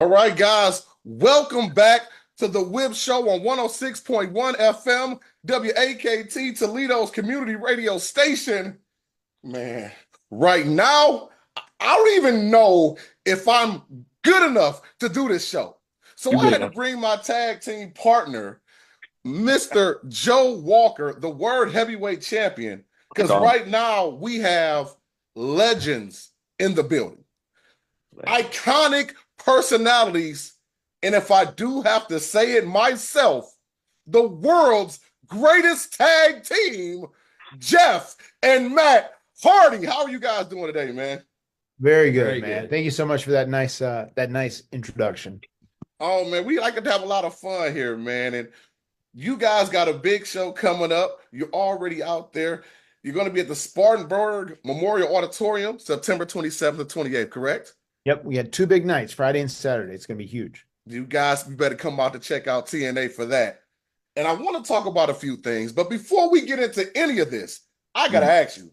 All right, guys, welcome back to the Whip Show on 106.1 FM, WAKT, Toledo's community radio station. Man, right now, I don't even know if I'm good enough to do this show. So You I good had to enough? bring my tag team partner, Mr. Joe Walker, the Word Heavyweight Champion, because Call right now we have legends in the building, legend. iconic personalities, and if I do have to say it myself, the world's greatest tag team, Jeff and Matt Hardy. How are you guys doing today, man? Very good, Very man. good. Thank you so much for that nice introduction. Oh man, we like to have a lot of fun here, man. And you guys got a big show coming up. You're already out there. You're going to be at the Spartanburg Memorial Auditorium, September 27th to 28th, correct? Yep, we had two big nights, Friday and Saturday. It's gonna be huge. You guys, you better come out to check out TNA for that. And I want to talk about a few things, but before we get into any of this, I gotta Mm. ask you,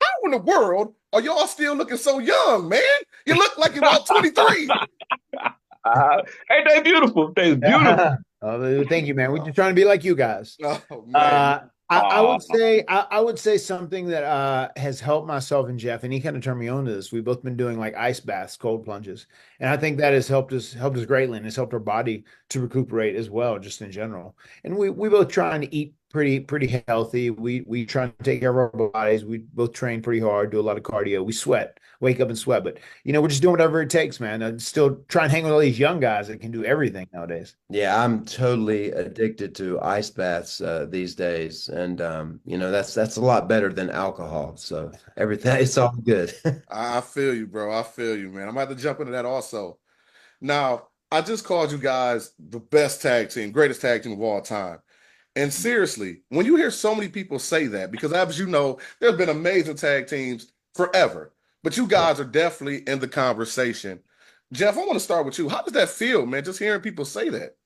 how in the world are y'all still looking so young, man? You look like you're about 23. Ain't they beautiful? They beautiful. Oh, thank you, man. We're just trying to be like you guys. Oh man. I Aw. would say I would say something that has helped myself and Jeff, and he kind of turned me on to this. We've both been doing like ice baths, cold plunges, and I think that has helped us greatly, and it's helped our body to recuperate as well, just in general. And we both trying to eat pretty healthy. We try to take care of our bodies. We both train pretty hard, do a lot of cardio. We sweat, wake up and sweat, but we're just doing whatever it takes, man. And still try and hang with all these young guys that can do everything nowadays. Yeah, I'm totally addicted to ice baths these days, and that's a lot better than alcohol. So everything it's all good. I feel you, bro. I feel you, man. I'm about to jump into that also. Now, I just called you guys the best tag team, greatest tag team of all time. And seriously, when you hear so many people say that, because as you know, there's been amazing tag teams forever, but you Yeah. guys are definitely in the conversation. Jeff, I want to start with you. How does that feel, man? Just hearing people say that.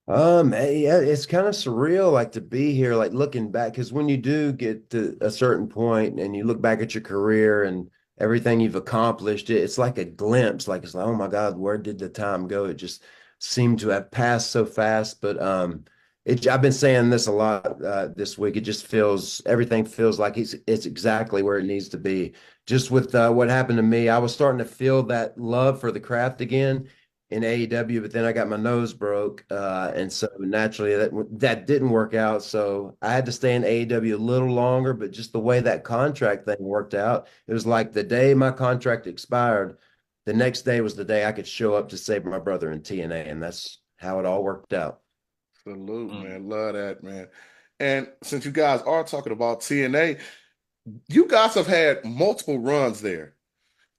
Yeah, it's kind of surreal, like to be here, like looking back, because when you do get to a certain point and you look back at your career and everything you've accomplished, it's like a glimpse, like it's like, oh my God, where did the time go? It just seemed to have passed so fast. But I've been saying this a lot this week. It just feels everything feels like it's exactly where it needs to be. Just with what happened to me, I was starting to feel that love for the craft again in AEW, but then I got my nose broke, and so naturally that didn't work out. So I had to stay in AEW a little longer. But just the way that contract thing worked out, it was like the day my contract expired, the next day was the day I could show up to save my brother in TNA, and that's how it all worked out. Salute, Mm. man. Love that, man. And since you guys are talking about TNA, you guys have had multiple runs there.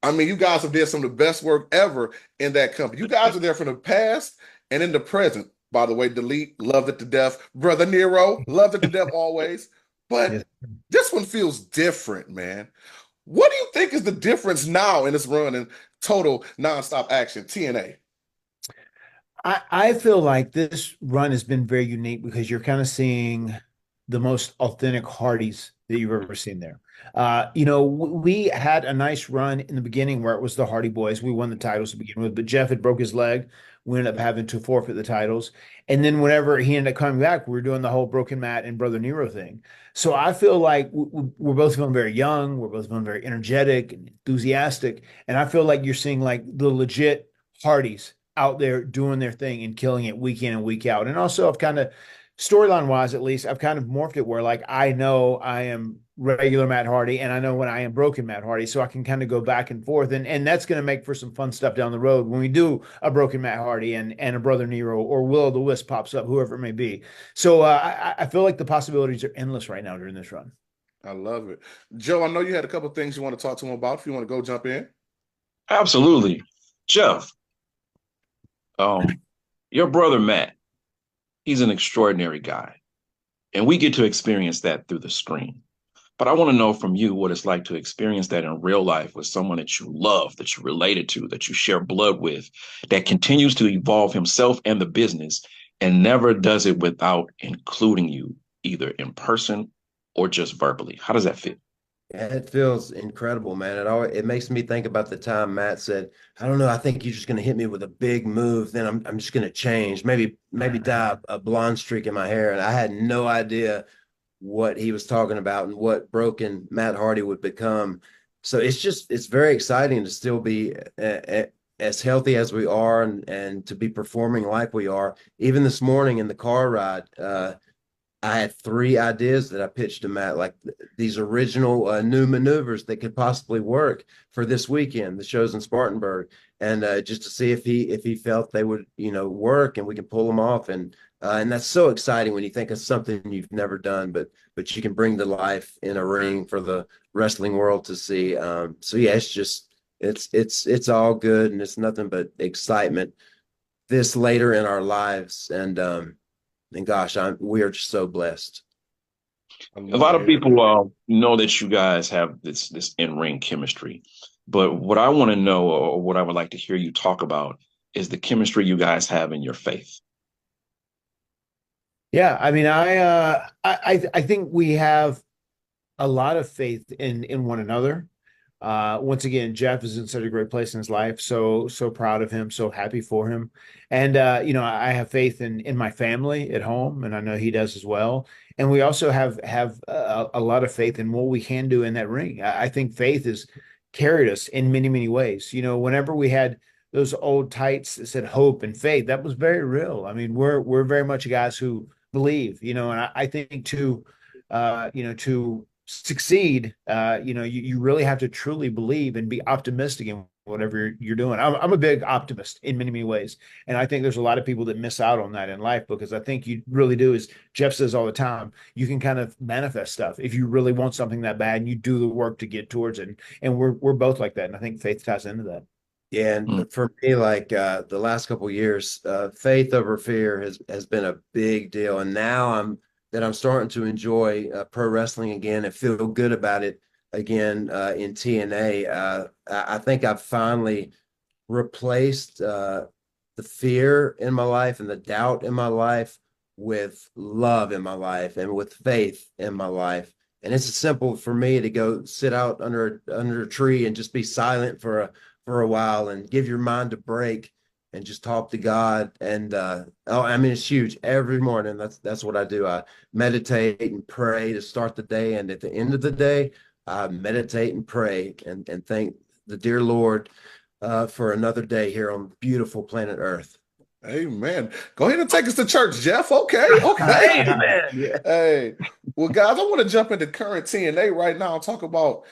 I mean, you guys have did some of the best work ever in that company. You guys are there from the past and in the present. By the way, Delete, loved it to death. Brother Nero, loved it to death always. But Yes. this one feels different, man. What do you think is the difference now in this run in total nonstop action, TNA? I feel like this run has been very unique because you're kind of seeing the most authentic Hardys that you've ever seen there. We had a nice run in the beginning where it was the Hardy Boys. We won the titles to begin with, but Jeff had broke his leg. We ended up having to forfeit the titles. And then whenever he ended up coming back, we were doing the whole Broken Matt and Brother Nero thing. So I feel like we're both feeling very young. We're both feeling very energetic and enthusiastic. And I feel like you're seeing like the legit Hardys out there doing their thing and killing it week in and week out. And also, I've kind of storyline wise, at least, I've kind of morphed it where like I know I am regular Matt Hardy and I know when I am broken Matt Hardy, so I can kind of go back and forth, and that's going to make for some fun stuff down the road when we do a broken Matt Hardy and a Brother Nero or Will o' the Wisp pops up, whoever it may be. So I feel like the possibilities are endless right now during this run. I love it. Joe, I know you had a couple of things you want to talk to him about. If you want to go jump in. Absolutely. Jeff, um, your brother Matt, he's an extraordinary guy. And we get to experience that through the screen. But I want to know from you what it's like to experience that in real life with someone that you love, that you're related to, that you share blood with, that continues to evolve himself and the business and never does it without including you, either in person or just verbally. How does that feel? It feels incredible, man. It makes me think about the time Matt said, "I don't know, I think you're just going to hit me with a big move, then I'm just going to change, maybe dye a blonde streak in my hair." And I had no idea what he was talking about and what broken Matt Hardy would become. So it's very exciting to still be as healthy as we are and to be performing like we are. Even this morning in the car ride, I had three ideas that I pitched to Matt, like these original new maneuvers that could possibly work for this weekend. The show's in Spartanburg, and just to see if he felt they would, work and we can pull them off. And that's so exciting when you think of something you've never done, but you can bring to life in a ring for the wrestling world to see. So yeah, it's all good, and it's nothing but excitement this later in our lives, and gosh, we are just so blessed. I A love lot to of hear that. people know that you guys have this in-ring chemistry, but what I want to know, or what I would like to hear you talk about, is the chemistry you guys have in your faith. Yeah, I mean, I think we have a lot of faith in one another. Once again, Jeff is in such a great place in his life. So proud of him, so happy for him. And I have faith in my family at home, and I know he does as well. And we also have a lot of faith in what we can do in that ring. I think faith has carried us in many, many ways. Whenever we had those old tights that said hope and faith, that was very real. I mean, we're very much guys who believe, and I think to succeed, you really have to truly believe and be optimistic in whatever you're doing. I'm a big optimist in many, many ways. And I think there's a lot of people that miss out on that in life, because I think you really do, as Jeff says all the time, you can kind of manifest stuff if you really want something that bad and you do the work to get towards it. And we're both like that. And I think faith ties into that. Yeah, and for me, like the last couple of years, faith over fear has been a big deal. And now I'm starting to enjoy pro wrestling again and feel good about it again in TNA. I think I've finally replaced the fear in my life and the doubt in my life with love in my life and with faith in my life. And it's simple for me to go sit out under a tree and just be silent for a while and give your mind a break and just talk to God. And I mean, it's huge. Every morning, that's what I do. I meditate and pray to start the day, and at the end of the day, I meditate and pray and thank the dear Lord for another day here on beautiful planet Earth. Amen. Go ahead and take us to church, Jeff. Okay, okay. Amen. Yeah. Hey, well, guys, I want to jump into current TNA right now and talk about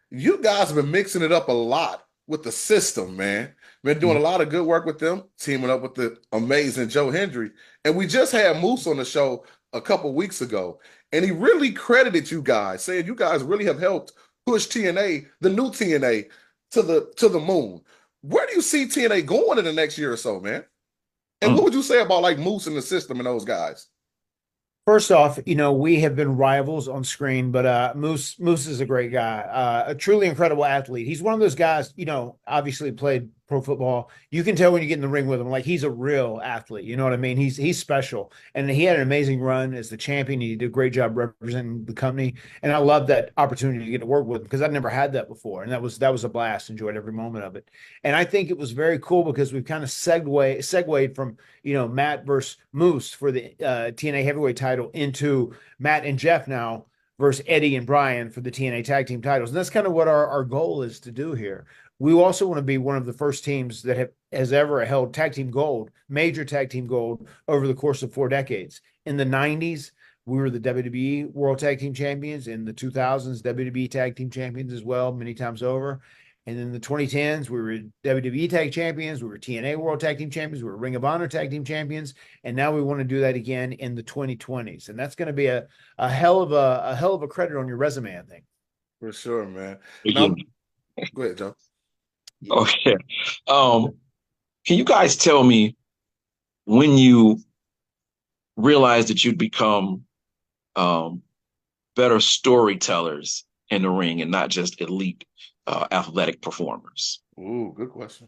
you guys have been mixing it up a lot with the system, man. Been doing a lot of good work with them, teaming up with the amazing Joe Hendry. And we just had Moose on the show a couple weeks ago, and he really credited you guys, saying you guys really have helped push TNA, the new TNA, to the moon. Where do you see TNA going in the next year or so, man? And what Mm. would you say about like Moose and the system and those guys? First off, we have been rivals on screen, but Moose is a great guy, a truly incredible athlete. He's one of those guys, obviously played pro football. You can tell when you get in the ring with him, like he's a real athlete. You know what I mean? He's special, and he had an amazing run as the champion. He did a great job representing the company, and I love that opportunity to get to work with him because I'd never had that before, and that was a blast. Enjoyed every moment of it, and I think it was very cool because we've kind of segued from Matt versus Moose for the TNA heavyweight title into Matt and Jeff now versus Eddie and Brian for the TNA tag team titles. And that's kind of what our goal is to do here. We also want to be one of the first teams that has ever held tag team gold, major tag team gold over the course of 4 decades. In the 90s, we were the WWE World Tag Team Champions. In the 2000s, WWE Tag Team Champions as well, many times over. And in the 2010s, we were WWE Tag Champions, we were TNA World Tag Team Champions, we were Ring of Honor Tag Team Champions, and now we want to do that again in the 2020s. And that's going to be a hell of a credit on your resume, I think. For sure, man. Yeah. Now, go ahead, Joe. Okay. Um, can you guys tell me when you realized that you'd become um, better storytellers in the ring and not just elite athletic performers? Ooh, good question.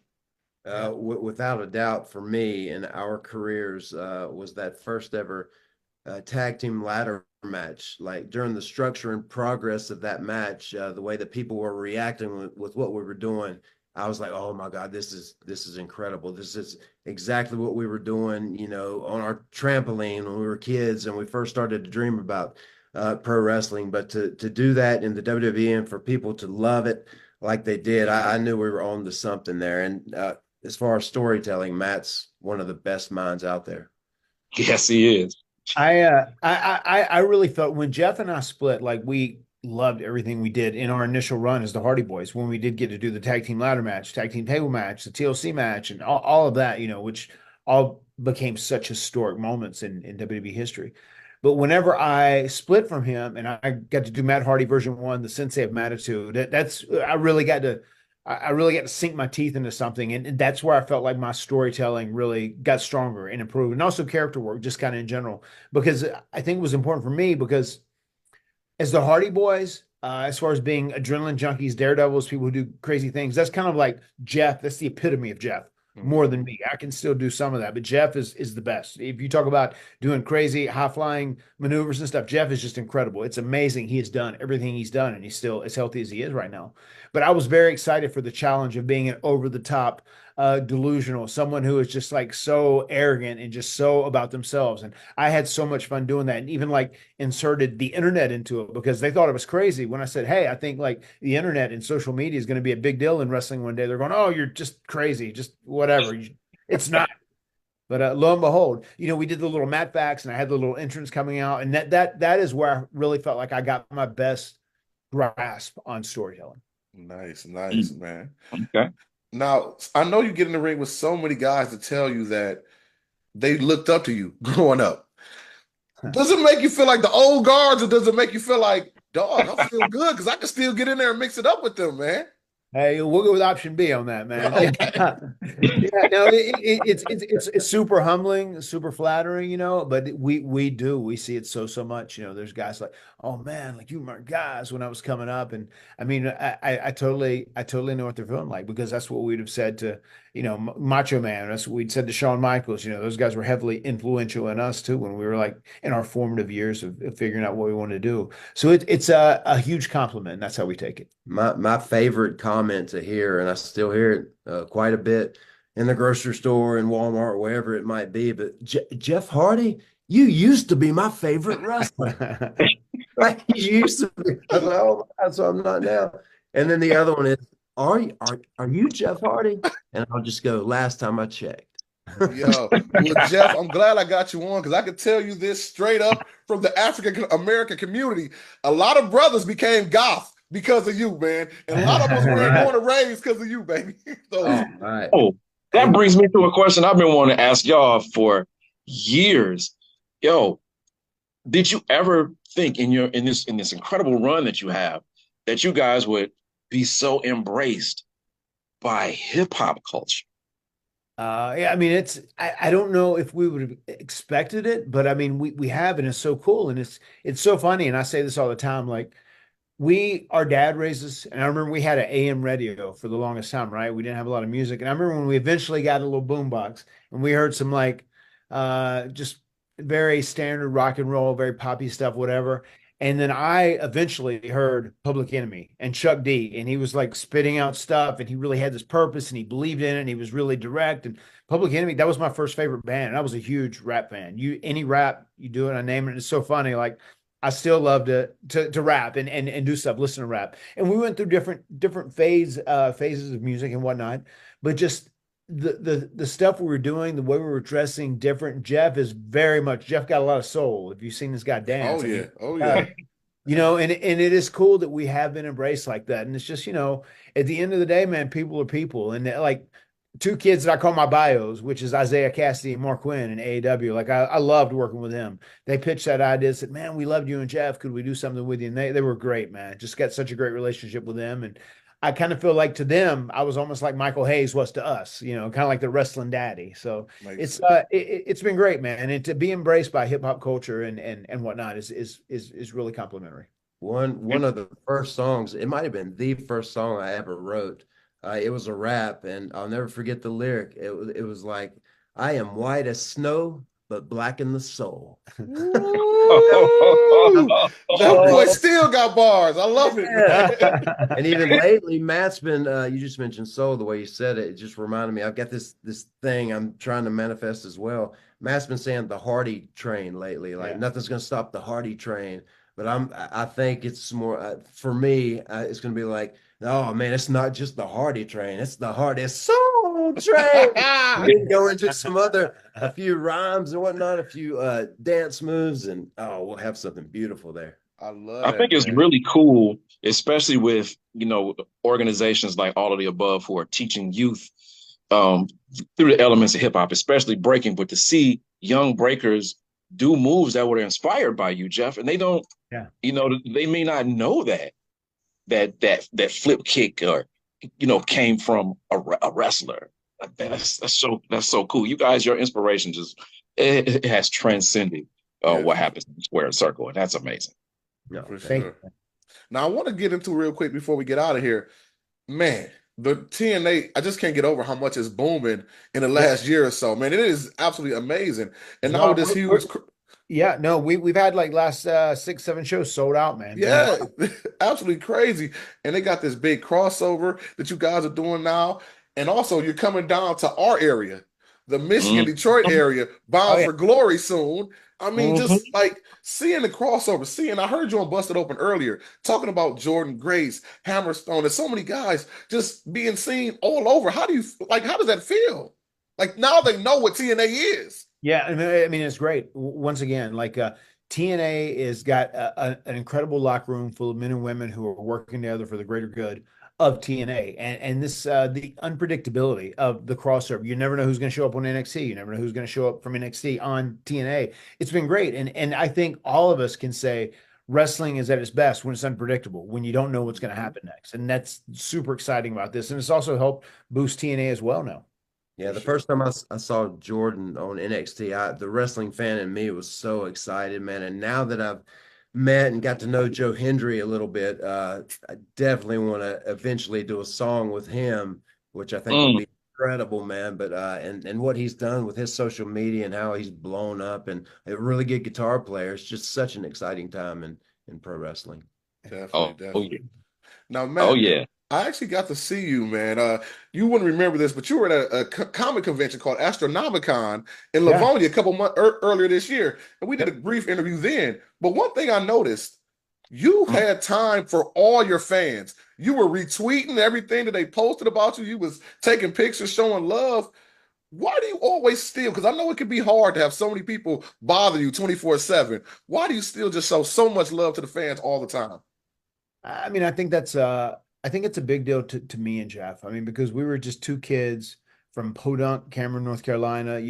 Without a doubt, for me in our careers, was that first ever tag team ladder match. Like during the structure and progress of that match, the way that people were reacting with what we were doing, I was like, oh my God, this is incredible. This is exactly what we were doing, on our trampoline when we were kids and we first started to dream about pro wrestling. But to do that in the WWE and for people to love it like they did, I knew we were on to something there. And as far as storytelling, Matt's one of the best minds out there. Yes, he is. I really felt when Jeff and I split, like we loved everything we did in our initial run as the Hardy Boys. When we did get to do the tag team ladder match, tag team table match, the TLC match, and all of that, which all became such historic moments in WWE history. But whenever I split from him and I got to do Matt Hardy version one, the Sensei of Matitude, that's I really got to sink my teeth into something. And that's where I felt like my storytelling really got stronger and improved. And also character work, just kind of in general, because I think it was important for me because as the Hardy Boys, as far as being adrenaline junkies, daredevils, people who do crazy things, that's kind of like Jeff. That's the epitome of Jeff more than me. I can still do some of that, but Jeff is the best. If you talk about doing crazy high flying maneuvers and stuff, Jeff is just incredible. It's amazing. He has done everything he's done, and he's still as healthy as he is right now. But I was very excited for the challenge of being an over the top delusional, someone who is just like so arrogant and just so about themselves. And I had so much fun doing that, and even like inserted the internet into it because they thought it was crazy when I said, "Hey, I think like the internet and social media is going to be a big deal in wrestling one day." They're going, "Oh, you're just crazy, just whatever." It's not. But lo and behold, we did the little mat backs, and I had the little entrance coming out, and that is where I really felt like I got my best grasp on storytelling. Nice, nice, Mm. man. Okay. Now, I know you get in the ring with so many guys to tell you that they looked up to you growing up. Does it make you feel like the old guards, or does it make you feel like, dog, I feel good because I can still get in there and mix it up with them, man? Hey, we'll go with option B on that, man. Yeah, Okay. yeah. No, it's super humbling, super flattering, But we see it so much. There's guys like, oh man, like you were guys when I was coming up, and I mean, I totally know what they're feeling like because that's what we'd have said to, Macho Man. That's what we'd said to Shawn Michaels. Those guys were heavily influential in us too when we were like in our formative years of figuring out what we want to do. So it's a huge compliment. And that's how we take it. My favorite comment to hear, and I still hear it quite a bit in the grocery store and Walmart, wherever it might be. But Jeff Hardy, you used to be my favorite wrestler. Like you used to be. I was like, oh my God, so I'm not now. And then the other one is, are you Jeff Hardy? And I'll just go, last time I checked. Yo, well, Jeff, I'm glad I got you on because I could tell you this straight up from the African American community. A lot of brothers became goth because of you, man. And a lot of us were Right. born and raised because of you, baby. So, All right. Oh, that And brings me to a question I've been wanting to ask y'all for years. Yo, did you ever think in this incredible run that you have that you guys would be so embraced by hip hop culture? Yeah, I mean, I don't know if we would have expected it, but I mean, we have, and it's so cool, and it's so funny. And I say this all the time, like our dad raised us, and I remember we had an AM radio for the longest time, right? We didn't have a lot of music, and I remember when we eventually got a little boom box, and we heard some like just very standard rock and roll, very poppy stuff, whatever. And then I eventually heard Public Enemy and Chuck D, and he was like spitting out stuff, and he really had this purpose, and he believed in it, and he was really direct. And Public Enemy, that was my first favorite band, and I was a huge rap fan. Any rap, you do it, I name it. It's so funny, like I still love to rap and do stuff, listen to rap. And we went through different phases of music and whatnot, but just the stuff we were doing, the way we were dressing, different. Jeff got a lot of soul. If you've seen this guy dance, oh I yeah, mean, oh yeah. and it is cool that we have been embraced like that. And it's just, at the end of the day, man, people are people. And like two kids that I call my bios, which is Isaiah Cassidy and Mark Quinn in AEW. Like I loved working with them. They pitched that idea, said, man, we loved you and Jeff. Could we do something with you? And they were great, man. Just got such a great relationship with them. And I kind of feel like to them, I was almost like Michael Hayes was to us, kind of like the wrestling daddy. So Makes it's sense. it's been great, man. And to be embraced by hip hop culture and whatnot is really complimentary. one of the first songs, it might have been the first song I ever wrote. It was a rap, and I'll never forget the lyric. It was like, "I am white as snow, but black in the soul. Woo! That boy still got bars. I love it, Yeah. man. And even lately, Matt's been you just mentioned soul, the way you said it, it just reminded me. I've got this thing I'm trying to manifest as well. Matt's been saying the Hardy train lately, like Yeah. nothing's gonna stop the Hardy train. But I think it's more for me, it's gonna be like, oh man, it's not just the Hardy train, it's the Hardy soul train. We can go into some other a few rhymes and whatnot, a few dance moves, and oh, we'll have something beautiful there. I love I think that, it's man. really cool, especially with, organizations like All of the Above who are teaching youth um, through the elements of hip hop, especially breaking, but to see young breakers do moves that were inspired by you, Jeff, and they don't, Yeah. they may not know that flip kick or, came from a wrestler. Like, that's so cool. You guys, your inspiration just it has transcended Yeah, what happens in the square circle, and that's amazing. No, for thank Thank sure. Now, I want to get into real quick before we get out of here. Man, the TNA, I just can't get over how much it's booming in the Yeah. last year or so, man. It is absolutely amazing. And now No, with this huge, yeah, no, we've had like last 6, 7 shows sold out, man. Been yeah, wild. absolutely crazy. And they got this big crossover that you guys are doing now. And also, you're coming down to our area, the Michigan, Mhm. Detroit area, Oh bound yeah. for glory soon. I mean, Mhm. just like seeing the crossover, I heard you on Busted Open earlier talking about Jordan Grace, Hammerstone, and so many guys just being seen all over. How does that feel? Like now they know what TNA is. Yeah, I mean, it's great. Once again, like TNA is got an incredible locker room full of men and women who are working together for the greater good of TNA, and this the unpredictability of the crossover. You never know who's going to show up on NXT. You never know who's going to show up from NXT on TNA. It's been great, and I think all of us can say wrestling is at its best when it's unpredictable, when you don't know what's going to happen next, and that's super exciting about this. And it's also helped boost TNA as well now. Yeah, For the sure. first time I saw Jordan on NXT, the wrestling fan in me was so excited, man. And now that I've met and got to know Joe Hendry a little bit, I definitely want to eventually do a song with him, which I think would Mm. be incredible, man. But and what he's done with his social media and how he's blown up and a really good guitar player, it's just such an exciting time in pro wrestling. Definitely, Oh yeah. definitely. Now, Oh Matt, yeah. I actually got to see you, man. You wouldn't remember this, but you were at a comic convention called Astronomicon in Yeah. Livonia a couple months earlier this year, and we did a Yep. brief interview then. But one thing I noticed, you Mm. had time for all your fans. You were retweeting everything that they posted about you. You was taking pictures, showing love. Why do you always still? Because I know it can be hard to have so many people bother you 24/7. Why do you still just show so much love to the fans all the time? I mean, I think it's a big deal to me and Jeff. I mean, because we were just two kids from Podunk, Cameron, North Carolina,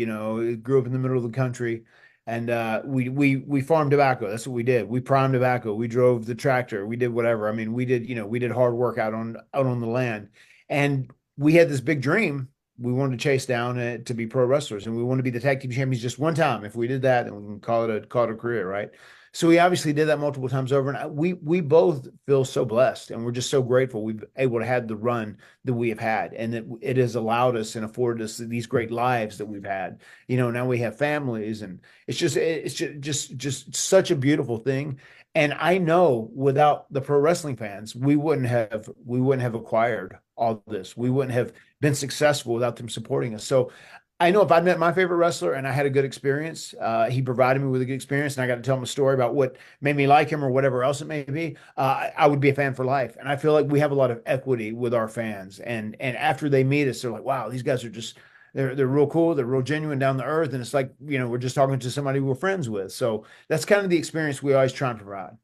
grew up in the middle of the country, and we farmed tobacco. That's what we did. We primed tobacco. We drove the tractor. We did whatever. I mean, we did hard work out on the land. And we had this big dream we wanted to chase down to be pro wrestlers, and we wanted to be the tag team champions just one time. If we did that, then we can call it a career, right? So we obviously did that multiple times over, and we both feel so blessed, and we're just so grateful we've able to have the run that we have had, and that it has allowed us and afforded us these great lives that we've had. Now we have families, and it's just such a beautiful thing. And I know without the pro wrestling fans, we wouldn't have acquired all this. We wouldn't have been successful without them supporting us. So I know if I met my favorite wrestler and I had a good experience, he provided me with a good experience, and I got to tell him a story about what made me like him or whatever else it may be. I would be a fan for life, and I feel like we have a lot of equity with our fans. And after they meet us, they're like, "Wow, these guys are just they're real cool, they're real genuine, down to earth," and it's like we're just talking to somebody we're friends with. So that's kind of the experience we always try and provide.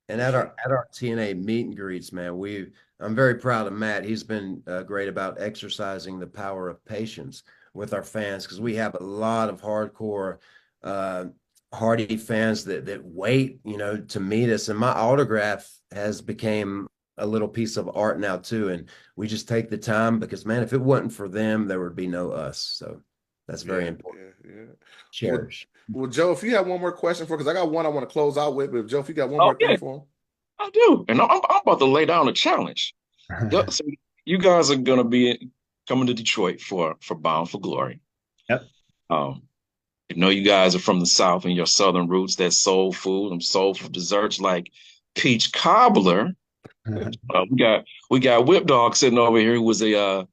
And For at sure. our TNA meet and greets, man, I'm very proud of Matt. He's been great about exercising the power of patience with our fans because we have a lot of hardcore uh, hardy fans that wait, to meet us. And my autograph has became a little piece of art now too. And we just take the time because, man, if it wasn't for them, there would be no us. So that's very Yeah, important. yeah, yeah. Well, Cherish. well, Joe, if you have one more question for, because I got one I want to close out with, but if Joe, if you got one Oh more thing yeah, for him. I do. And I'm about to lay down a challenge. So you guys are gonna be coming to Detroit for Bound for Glory. Yep. Um, You know, you guys are from the South and your Southern roots, that soul food, and soulful desserts like peach cobbler. We got Whip Dog sitting over here who was an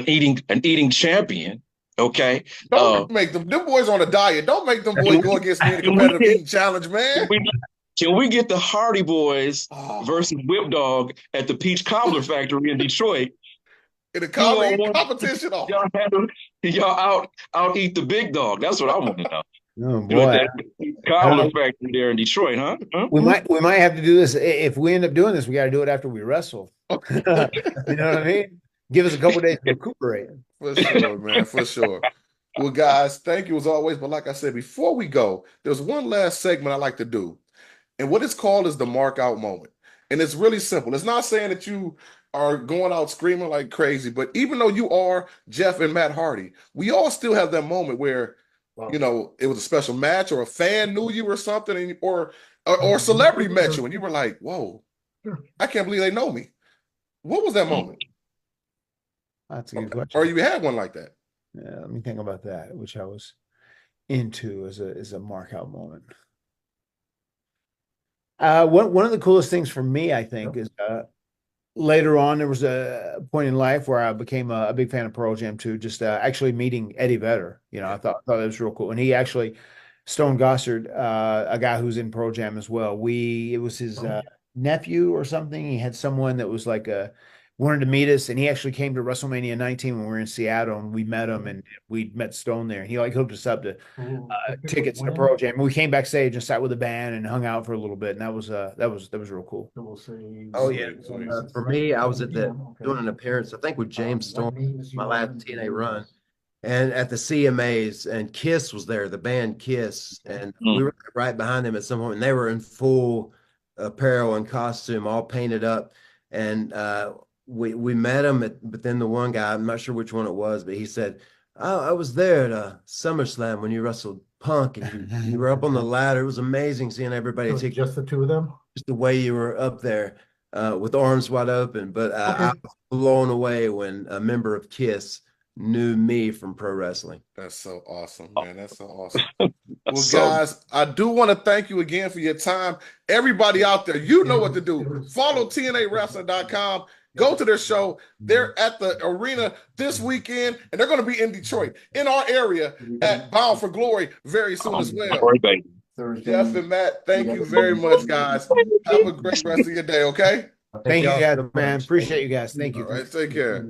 eating champion. Okay. Don't make them boys on a diet. Don't make them boys go against me in a Can we competitive get eating challenge, can man. we, can we get the Hardy Boys Oh, versus Whip Dog at the Peach Cobbler Factory in Detroit? in a 2 on comedy one. competition. Oh, Y'all out eat the big dog. That's what I want to know. Oh Do it boy. that I don't Cobbler know. Factory there in Detroit, huh? Huh? We might have to do this. If we end up doing this, we got to do it after we wrestle. okay. You know what I mean? Give us a couple days to recuperate. For sure, man. For sure. Well, guys, thank you as always. But like I said, before we go, there's one last segment I like to do. And what it's called is the mark out moment. And it's really simple. It's not saying that you are going out screaming like crazy, but even though you are Jeff and Matt Hardy, we all still have that moment where, it was a special match or a fan knew you or something, or a celebrity met you and you were like, whoa, I can't believe they know me. What was that moment? That's a good Or question. you had one like that? Yeah, let me think about that, which I was into as a mark out moment. One of the coolest things for me, I think, is later on there was a point in life where I became a big fan of Pearl Jam too. Just actually meeting Eddie Vedder, I thought that was real cool. And he actually, Stone Gossard, a guy who's in Pearl Jam as well. It was his nephew or something. He had someone that was like wanted to meet us, and he actually came to WrestleMania 19 when we were in Seattle, and we met him, and we met Stone there. And he like hooked us up to tickets to Pearl Jam. And we came backstage and sat with the band and hung out for a little bit, and that was real cool. Oh yeah. Sweet, sweet. For me, I was doing an appearance, I think with James Storm, my last TNA run, and at the CMAs, and Kiss was there, the band Kiss, and we were right behind them at some point, and they were in full apparel and costume, all painted up, and we met him, but then the one guy, I'm not sure which one it was, but he said, I was there at SummerSlam when you wrestled Punk, and you were up on the ladder. It was amazing seeing everybody take Just the two of them? just the way you were up there with arms wide open. But I was blown away when a member of Kiss knew me from pro wrestling. That's so awesome, man. That's so awesome. Well, So guys, I do want to thank you again for your time. Everybody out there, you know what to do. Follow TNAWrestling.com. Go to their show. They're at the arena this weekend, and they're going to be in Detroit, in our area, at Bound for Glory very soon as well. Glory, baby. Jeff and Matt, thank you very much, guys. Have a great rest of your day, okay? Thank you guys, man. Appreciate you guys. Thank you. All right, take care.